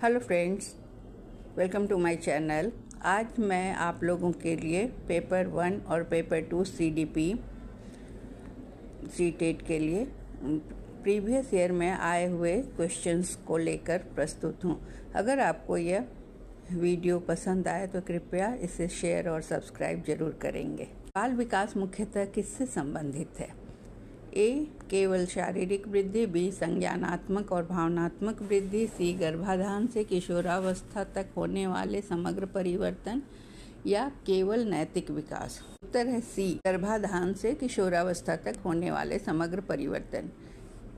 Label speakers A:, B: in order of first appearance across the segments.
A: Hello friends, welcome to my channel. आज मैं आप लोगों के लिए पेपर 1 और पेपर 2 CDP सीटेट के लिए प्रीवियस ईयर में आए हुए क्वेश्चंस को लेकर प्रस्तुत हूँ। अगर आपको यह वीडियो पसंद आए तो कृपया इसे शेयर और सब्सक्राइब जरूर करेंगे। बाल विकास मुख्यतः किससे संबंधित है? ए. केवल शारीरिक वृद्धि, बी. संज्ञानात्मक और भावनात्मक वृद्धि, सी. गर्भाधान से किशोरावस्था तक होने वाले समग्र परिवर्तन, या केवल नैतिक विकास। उत्तर है सी. गर्भाधान से किशोरावस्था तक होने वाले समग्र परिवर्तन।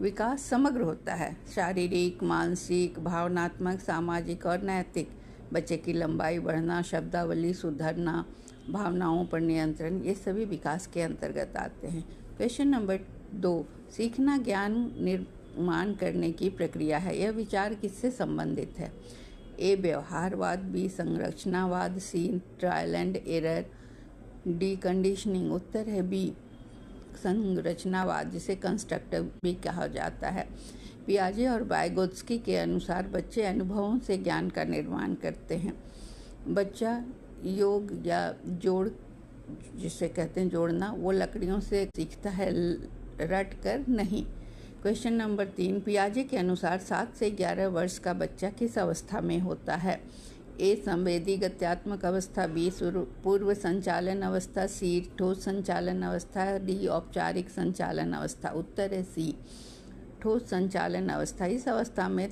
A: विकास समग्र होता है, शारीरिक, मानसिक, भावनात्मक, सामाजिक और नैतिक। बच्चे की लंबाई बढ़ना, शब्दावली सुधरना, भावनाओं पर नियंत्रण, ये सभी विकास के अंतर्गत आते हैं। क्वेश्चन नंबर 2, सीखना ज्ञान निर्माण करने की प्रक्रिया है। यह विचार किससे संबंधित है? ए. व्यवहारवाद, बी. संरचनावाद, C. Trial and error, D. Conditioning. उत्तर है बी. संरचनावाद, जिसे कंस्ट्रक्टिव भी कहा जाता है। पियाजे और वाइगोत्स्की के अनुसार बच्चे अनुभवों से ज्ञान का निर्माण करते हैं। बच्चा योग या जोड़, जिसे कहते हैं जोड़ना, वो लकड़ियों से सीखता है, रट कर नहीं। क्वेश्चन नंबर 3, पियाजे के अनुसार 7 से 11 वर्ष का बच्चा किस अवस्था में होता है? ए. संवेदी गत्यात्मक अवस्था, बी. पूर्व संचालन अवस्था, सी. ठोस संचालन अवस्था, डी. औपचारिक संचालन अवस्था। उत्तर है सी. ठोस संचालन अवस्था। इस अवस्था में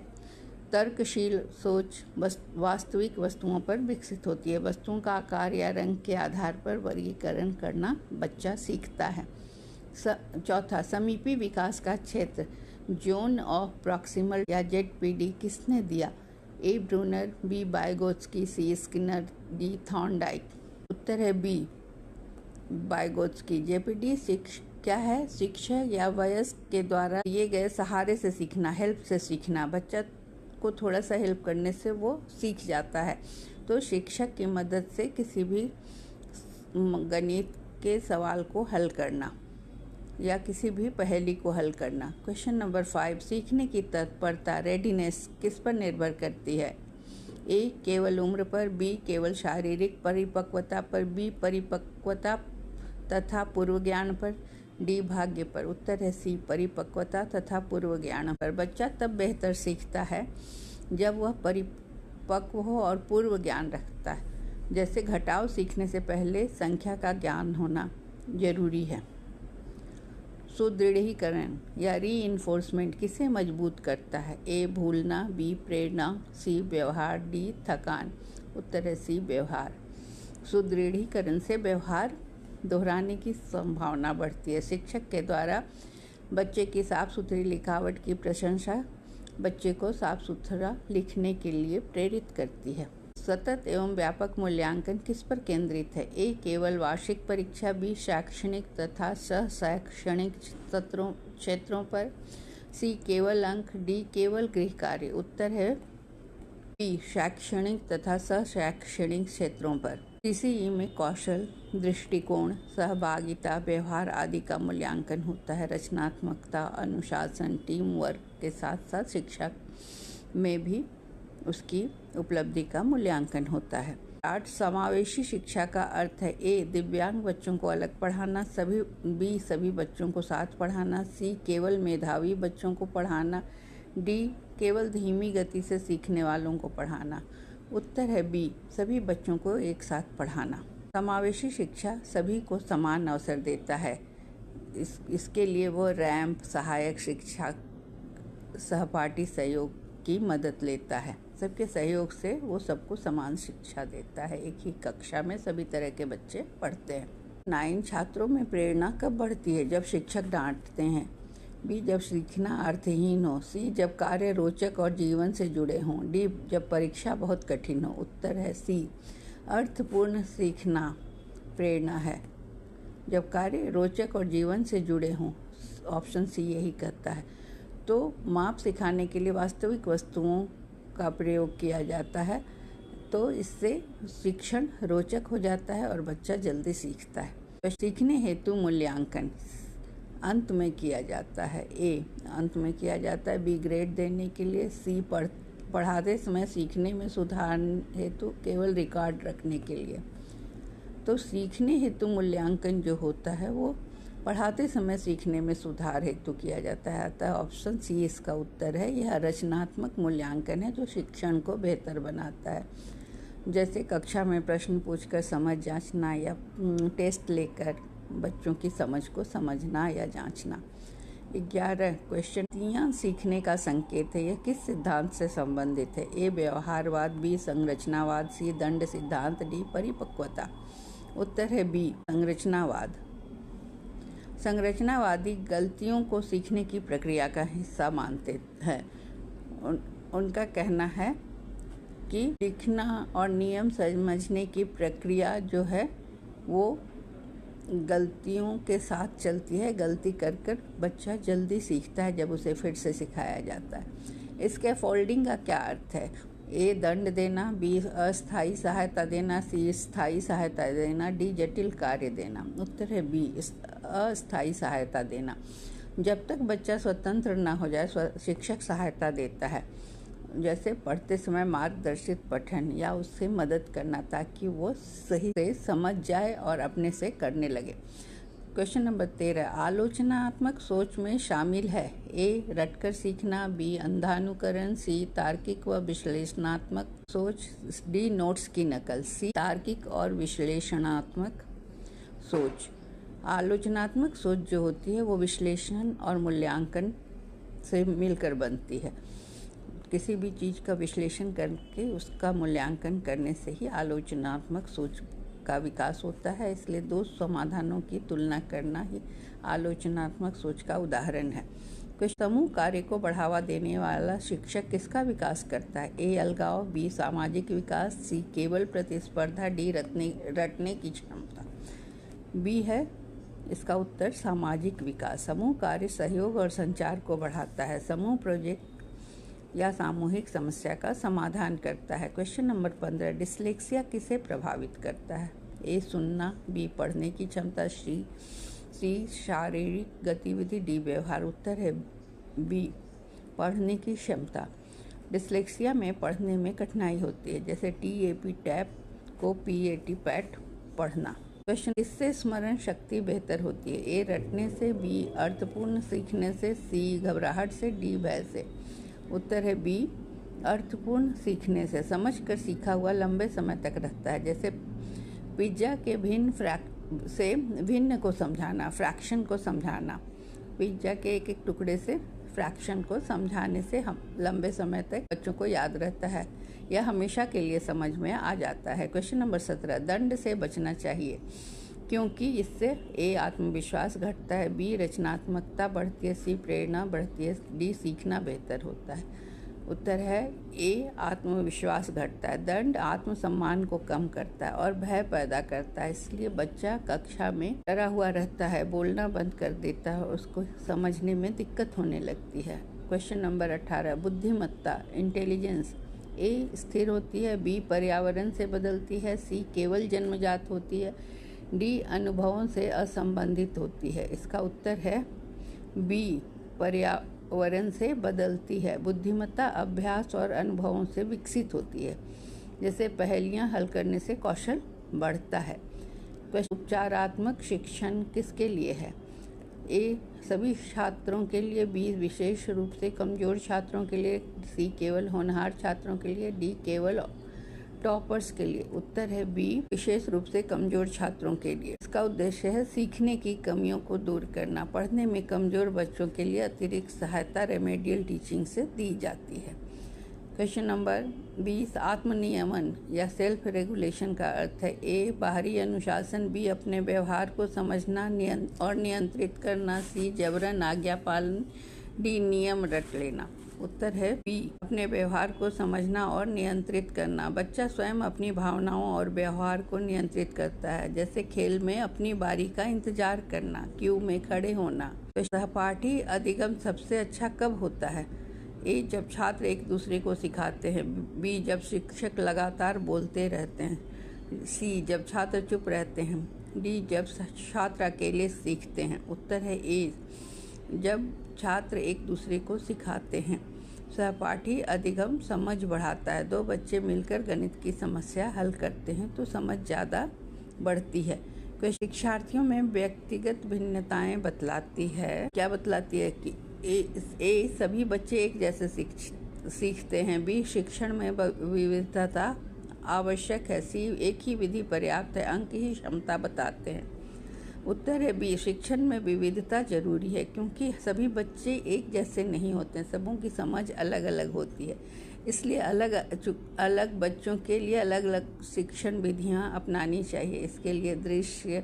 A: तर्कशील सोच वास्तविक वस्तुओं पर विकसित होती है। वस्तुओं का आकार या रंग के आधार पर वर्गीकरण करना बच्चा सीखता है। चौथा, समीपी विकास का क्षेत्र, जोन ऑफ प्रॉक्सिमल या ZPD किसने दिया? A. Bruner, B. Vygotsky, C. Skinner, D. Thorndike. उत्तर है बी. वाइगोत्स्की। ZPD क्या है? शिक्षक या वयस्क के द्वारा दिए गए सहारे से सीखना, हेल्प से सीखना। बच्चा को थोड़ा सा हेल्प करने से वो सीख जाता है। तो शिक्षक की मदद से किसी भी गणित के सवाल को हल करना या किसी भी पहेली को हल करना। क्वेश्चन नंबर 5, सीखने की तत्परता, रेडीनेस किस पर निर्भर करती है? ए. केवल उम्र पर, बी. केवल शारीरिक परिपक्वता पर, बी. परिपक्वता तथा पूर्व ज्ञान पर, डी. भाग्य पर। उत्तर है सी. परिपक्वता तथा पूर्व ज्ञान पर। बच्चा तब बेहतर सीखता है जब वह परिपक्व हो और पूर्व ज्ञान रखता है। जैसे घटाव सीखने से पहले संख्या का ज्ञान होना जरूरी है। सुदृढ़ीकरण या रीइंफोर्समेंट किसे मजबूत करता है? ए. भूलना, बी. प्रेरणा, सी. व्यवहार, डी. थकान। उत्तर है सी. व्यवहार। सुदृढ़ीकरण से व्यवहार दोहराने की संभावना बढ़ती है। शिक्षक के द्वारा बच्चे की साफ सुथरी लिखावट की प्रशंसा बच्चे को साफ सुथरा लिखने के लिए प्रेरित करती है। सतत एवं व्यापक मूल्यांकन किस पर केंद्रित है? ए. केवल वार्षिक परीक्षा, बी. शैक्षणिक तथा सह शैक्षणिक क्षेत्रों पर, सी. केवल अंक, डी. केवल गृह कार्य। उत्तर है बी. शैक्षणिक तथा सह शैक्षणिक क्षेत्रों पर। CCE में कौशल, दृष्टिकोण, सहभागिता, व्यवहार आदि का मूल्यांकन होता है। रचनात्मकता, अनुशासन, टीम वर्क के साथ साथ शिक्षा में भी उसकी उपलब्धि का मूल्यांकन होता है। 8, समावेशी शिक्षा का अर्थ है? ए. दिव्यांग बच्चों को अलग पढ़ाना, बी. सभी बच्चों को साथ पढ़ाना, सी. केवल मेधावी बच्चों को पढ़ाना, डी. केवल धीमी गति से सीखने वालों को पढ़ाना। उत्तर है बी. सभी बच्चों को एक साथ पढ़ाना। समावेशी शिक्षा सभी को समान अवसर देता है। इसके लिए वो रैंप, सहायक शिक्षा, सहपाठी सहयोग की मदद लेता है। सबके सहयोग से वो सबको समान शिक्षा देता है। एक ही कक्षा में सभी तरह के बच्चे पढ़ते हैं। 9, छात्रों में प्रेरणा कब बढ़ती है? जब शिक्षक डांटते हैं, बी. जब सीखना अर्थहीन हो, सी. जब कार्य रोचक और जीवन से जुड़े हों, डी. जब परीक्षा बहुत कठिन हो। उत्तर है सी. अर्थपूर्ण सीखना प्रेरणा है जब कार्य रोचक और जीवन से जुड़े हों। ऑप्शन सी यही कहता है। तो माप सिखाने के लिए वास्तविक वस्तुओं का प्रयोग किया जाता है, तो इससे शिक्षण रोचक हो जाता है और बच्चा जल्दी सीखता है। तो सीखने हेतु मूल्यांकन अंत में किया जाता है। ए. अंत में किया जाता है, बी. ग्रेड देने के लिए, सी. पढ़ाते समय सीखने में सुधार हेतु केवल रिकॉर्ड रखने के लिए। तो सीखने हेतु मूल्यांकन जो होता है वो पढ़ाते समय सीखने में सुधार हेतु किया जाता है। अतः ऑप्शन सी इसका उत्तर है। यह रचनात्मक मूल्यांकन है जो शिक्षण को बेहतर बनाता है, जैसे कक्षा में प्रश्न पूछकर समझ जांचना या टेस्ट लेकर बच्चों की समझ को समझना या जांचना। 11 क्वेश्चन सीखने का संकेत है। यह किस सिद्धांत से संबंधित है? ए व्यवहारवाद, बी संरचनावाद, सी दंड सिद्धांत, डी परिपक्वता। उत्तर है बी संरचनावाद। संरचनावादी गलतियों को सीखने की प्रक्रिया का हिस्सा मानते हैं। उनका कहना है कि सीखना और नियम समझने की प्रक्रिया जो है वो गलतियों के साथ चलती है। गलती कर कर बच्चा जल्दी सीखता है जब उसे फिर से सिखाया जाता है। इसके फोल्डिंग का क्या अर्थ है? ए दंड देना, बी अस्थायी सहायता देना, सी स्थायी सहायता देना, डी जटिल कार्य देना। उत्तर है बी अस्थायी सहायता देना। जब तक बच्चा स्वतंत्र न हो जाए शिक्षक सहायता देता है, जैसे पढ़ते समय मार्गदर्शित पठन या उससे मदद करना ताकि वो सही से समझ जाए और अपने से करने लगे। क्वेश्चन नंबर 13 आलोचनात्मक सोच में शामिल है। ए रटकर सीखना, बी अंधानुकरण, सी तार्किक व विश्लेषणात्मक सोच, डी नोट्स की नकल, सी तार्किक और विश्लेषणात्मक सोच। आलोचनात्मक सोच जो होती है वो विश्लेषण और मूल्यांकन से मिलकर बनती है। किसी भी चीज़ का विश्लेषण करके उसका मूल्यांकन करने से ही आलोचनात्मक सोच का विकास होता है। इसलिए दो समाधानों की तुलना करना ही आलोचनात्मक सोच का उदाहरण है। कुछ समूह कार्य को बढ़ावा देने वाला शिक्षक किसका विकास करता है? ए अलगाव, बी सामाजिक विकास, सी केवल प्रतिस्पर्धा, डी रटने की क्षमता। बी है इसका उत्तर सामाजिक विकास। समूह कार्य सहयोग और संचार को बढ़ाता है। समूह प्रोजेक्ट या सामूहिक समस्या का समाधान करता है। क्वेश्चन नंबर 15 डिस्लेक्सिया किसे प्रभावित करता है? ए सुनना, बी पढ़ने की क्षमता, सी शारीरिक गतिविधि, डी व्यवहार। उत्तर है बी पढ़ने की क्षमता। डिस्लेक्सिया में पढ़ने में कठिनाई होती है, जैसे TAP टैप को PAT पैट पढ़ना। क्वेश्चन इससे स्मरण शक्ति बेहतर होती है? ए रटने से, बी अर्थपूर्ण सीखने से, सी घबराहट से, डी भय से। उत्तर है बी अर्थपूर्ण सीखने से। समझकर सीखा हुआ लंबे समय तक रहता है, जैसे पिज्जा के भिन्न को समझाना, फ्रैक्शन को समझाना। पिज्जा के एक एक टुकड़े से फ्रैक्शन को समझाने से हम लंबे समय तक बच्चों को याद रहता है, यह हमेशा के लिए समझ में आ जाता है। क्वेश्चन नंबर 17 दंड से बचना चाहिए क्योंकि इससे ए आत्मविश्वास घटता है, बी रचनात्मकता बढ़ती है, सी प्रेरणा बढ़ती है, डी सीखना बेहतर होता है। उत्तर है ए आत्मविश्वास घटता है। दंड आत्मसम्मान को कम करता है और भय पैदा करता है, इसलिए बच्चा कक्षा में डरा हुआ रहता है, बोलना बंद कर देता है, उसको समझने में दिक्कत होने लगती है। क्वेश्चन नंबर 18 बुद्धिमत्ता इंटेलिजेंस ए स्थिर होती है, बी पर्यावरण से बदलती है, सी केवल जन्मजात होती है, डी अनुभवों से असंबंधित होती है। इसका उत्तर है बी पर्यावरण से बदलती है। बुद्धिमत्ता अभ्यास और अनुभवों से विकसित होती है, जैसे पहेलियां हल करने से कौशल बढ़ता है। उपचारात्मक शिक्षण किसके लिए है? ए सभी छात्रों के लिए, बी विशेष रूप से कमजोर छात्रों के लिए, सी केवल होनहार छात्रों के लिए, डी केवल टॉपर्स के लिए। उत्तर है बी विशेष रूप से कमजोर छात्रों के लिए। इसका उद्देश्य है सीखने की कमियों को दूर करना। पढ़ने में कमजोर बच्चों के लिए अतिरिक्त सहायता रेमेडियल टीचिंग से दी जाती है। क्वेश्चन नंबर 20 आत्मनियमन या सेल्फ रेगुलेशन का अर्थ है ए बाहरी अनुशासन, बी अपने व्यवहार को समझना और नियंत्रित करना, सी जबरन आज्ञा पालन, डी नियम रट लेना। उत्तर है बी अपने व्यवहार को समझना और नियंत्रित करना। बच्चा स्वयं अपनी भावनाओं और व्यवहार को नियंत्रित करता है, जैसे खेल में अपनी बारी का इंतजार करना, क्यू में खड़े होना। सहपाठी अधिगम सबसे अच्छा कब होता है? ए जब छात्र एक दूसरे को सिखाते हैं, बी जब शिक्षक लगातार बोलते रहते हैं, सी जब छात्र चुप रहते हैं, डी जब छात्र अकेले सीखते हैं। उत्तर है ए जब छात्र एक दूसरे को सिखाते हैं। सहपाठी अधिगम समझ बढ़ाता है। 2 बच्चे मिलकर गणित की समस्या हल करते हैं तो समझ ज़्यादा बढ़ती है। शिक्षार्थियों में व्यक्तिगत भिन्नताएं बतलाती है। क्या बतलाती है कि ए सभी बच्चे एक जैसे सीखते हैं। बी शिक्षण में विविधता आवश्यक है। सी एक ही विधि पर्याप्त है। अंक ही क्षमता बताते हैं। उत्तर है बी शिक्षण में विविधता जरूरी है क्योंकि सभी बच्चे एक जैसे नहीं होते हैं। सबों की समझ अलग अलग होती है, इसलिए अलग अलग बच्चों के लिए अलग अलग शिक्षण विधियां अपनानी चाहिए। इसके लिए दृश्य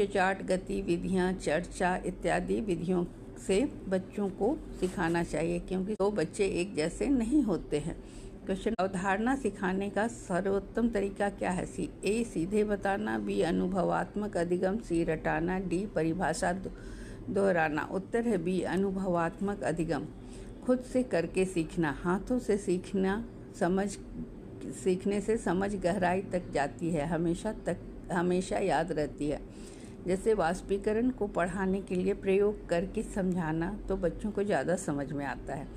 A: चार्ट गतिविधियां, चर्चा इत्यादि विधियों से बच्चों को सिखाना चाहिए क्योंकि 2 बच्चे एक जैसे नहीं होते हैं। क्वेश्चन, अवधारणा सिखाने का सर्वोत्तम तरीका क्या है? ए सीधे बताना, बी अनुभवात्मक अधिगम, सी रटाना, डी परिभाषा दोहराना। उत्तर है बी अनुभवात्मक अधिगम। खुद से करके सीखना, हाथों से सीखने से समझ गहराई तक जाती है, हमेशा याद रहती है। जैसे वाष्पीकरण को पढ़ाने के लिए प्रयोग करके समझाना तो बच्चों को ज़्यादा समझ में आता है।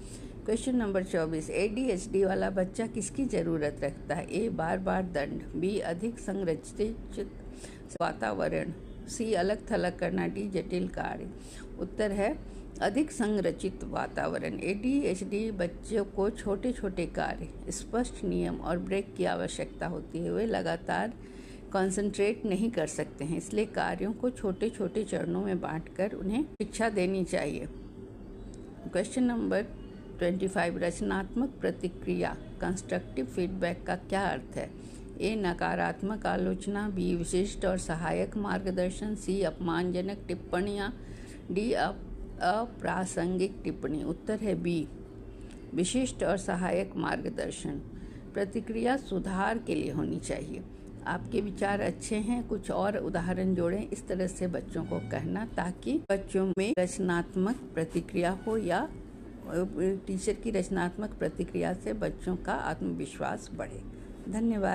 A: क्वेश्चन नंबर 24, ADHD वाला बच्चा किसकी ज़रूरत रखता है? ए बार बार दंड, बी अधिक संरचित वातावरण, सी अलग थलग करना, डी जटिल कार्य। उत्तर है अधिक संरचित वातावरण। ADHD बच्चों को छोटे छोटे कार्य, स्पष्ट नियम और ब्रेक की आवश्यकता होती है। वे लगातार कंसंट्रेट नहीं कर सकते हैं, इसलिए कार्यों को छोटे छोटे चरणों में बांटकर उन्हें शिक्षा देनी चाहिए। क्वेश्चन नंबर 25, रचनात्मक प्रतिक्रिया कंस्ट्रक्टिव फीडबैक का क्या अर्थ है? ए नकारात्मक आलोचना, बी विशिष्ट और सहायक मार्गदर्शन, सी अपमानजनक टिप्पणियाँ, डी अप्रासंगिक टिप्पणी। उत्तर है बी विशिष्ट और सहायक मार्गदर्शन। प्रतिक्रिया सुधार के लिए होनी चाहिए। आपके विचार अच्छे हैं, कुछ और उदाहरण जोड़ें, इस तरह से बच्चों को कहना ताकि बच्चों में रचनात्मक प्रतिक्रिया हो या टीचर की रचनात्मक प्रतिक्रिया से बच्चों का आत्मविश्वास बढ़े। धन्यवाद।